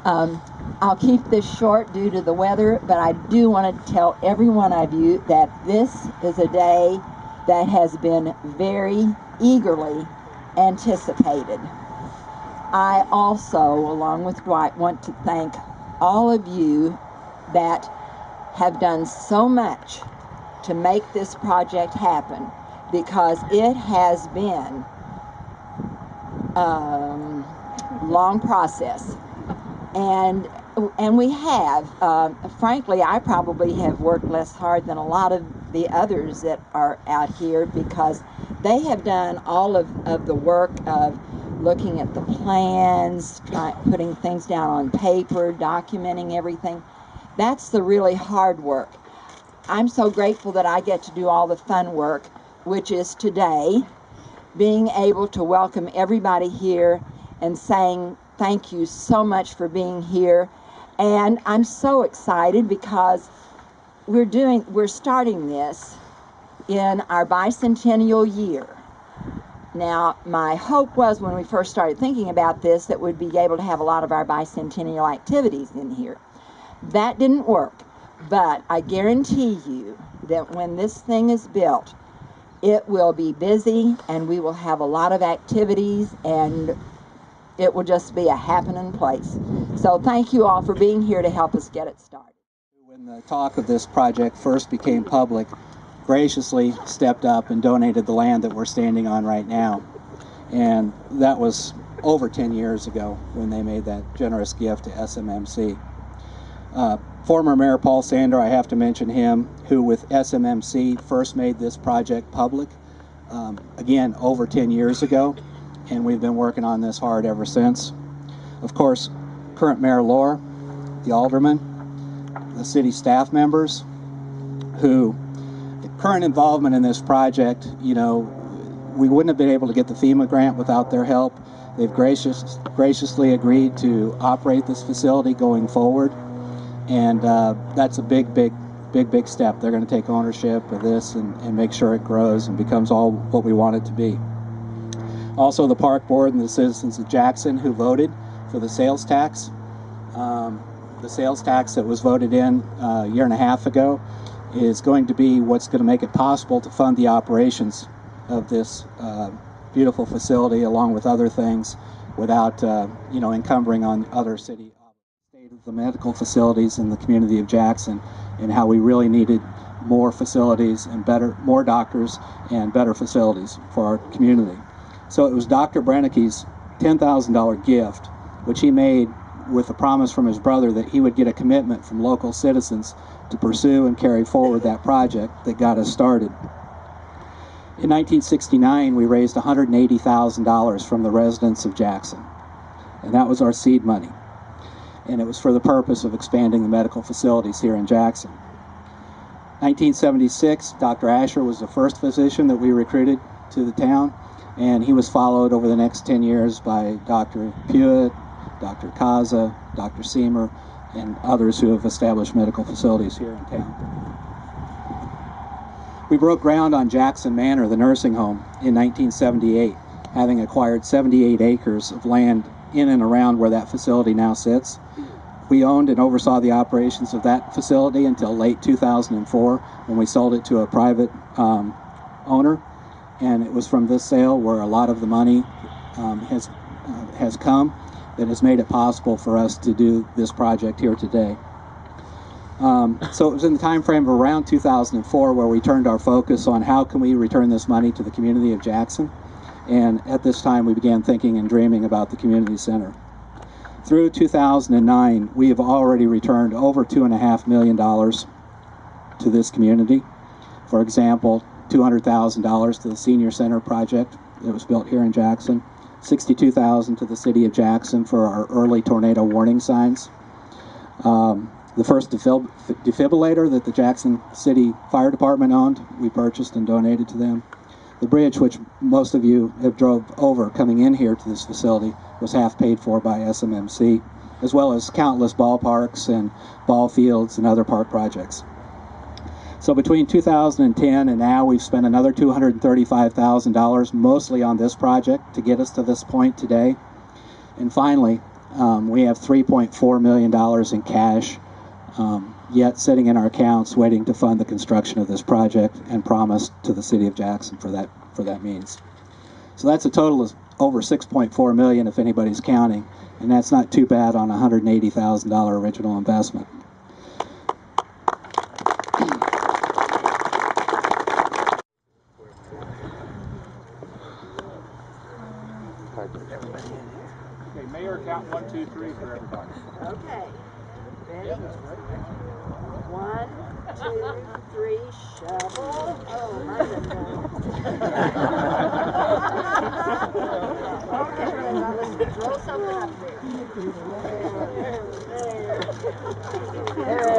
I'll keep this short due to the weather, but I do want to tell every one of you that this is a day that has been very eagerly anticipated. I also, along with Dwight, want to thank all of you that have done so much to make this project happen, because it has been a long process. And we have, frankly, I probably have worked less hard than a lot of the others that are out here, because they have done all of the work of looking at the plans, putting things down on paper, documenting everything. That's the really hard work. I'm so grateful that I get to do all the fun work, which is today being able to welcome everybody here and saying thank you so much for being here. And I'm so excited because we're starting this in our bicentennial year. Now, my hope was, when we first started thinking about this, that we'd be able to have a lot of our bicentennial activities in here. That didn't work, but I guarantee you that when this thing is built, it will be busy and we will have a lot of activities, and it will just be a happening place. So thank you all for being here to help us get it started. When the talk of this project first became public, graciously stepped up and donated the land that we're standing on right now. And that was over 10 years ago when they made that generous gift to SMMC. Former Mayor Paul Sander, I have to mention him, who with SMMC first made this project public, again, over 10 years ago, and we've been working on this hard ever since. Of course, current Mayor Lohr, the alderman, the city staff members, who current involvement in this project, you know, we wouldn't have been able to get the FEMA grant without their help. They've graciously agreed to operate this facility going forward, and that's a big step. They're going to take ownership of this and make sure it grows and becomes all what we want it to be. Also, the park board and the citizens of Jackson who voted for the sales tax. The sales tax that was voted in a year and a half ago is going to be what's going to make it possible to fund the operations of this beautiful facility, along with other things, without you know, encumbering on other city state of the medical facilities in the community of Jackson, and how we really needed more facilities and more doctors and better facilities for our community. So it was Dr. Brennicke's $10,000 gift, which he made with a promise from his brother that he would get a commitment from local citizens to pursue and carry forward that project that got us started. In 1969, we raised $180,000 from the residents of Jackson, and that was our seed money. And it was for the purpose of expanding the medical facilities here in Jackson. 1976, Dr. Asher was the first physician that we recruited to the town, and he was followed over the next 10 years by Dr. Pewitt, Dr. Kaza, Dr. Seamer, and others who have established medical facilities here in town. We broke ground on Jackson Manor, the nursing home, in 1978, having acquired 78 acres of land in and around where that facility now sits. We owned and oversaw the operations of that facility until late 2004, when we sold it to a private owner. And it was from this sale where a lot of the money has come, that has made it possible for us to do this project here today. So it was in the time frame of around 2004 where we turned our focus on how can we return this money to the community of Jackson. And at this time we began thinking and dreaming about the community center. Through 2009, we have already returned over $2.5 million to this community. For example, $200,000 to the senior center project that was built here in Jackson, $62,000 to the city of Jackson for our early tornado warning signs. The first defibrillator that the Jackson City Fire Department owned, we purchased and donated to them. The bridge, which most of you have drove over coming in here to this facility, was half paid for by SMMC, as well as countless ballparks and ball fields and other park projects. So between 2010 and now, we've spent another $235,000, mostly on this project, to get us to this point today. And finally, We have $3.4 million in cash yet sitting in our accounts waiting to fund the construction of this project and promised to the city of Jackson for that means. So that's a total of over $6.4 million if anybody's counting, and that's not too bad on a $180,000 original investment. Okay, Mayor, count 1, 2, 3 for everybody. Okay. Ready? 1, 2, 3, shovel. Oh, mine is okay, let's throw something up there. There.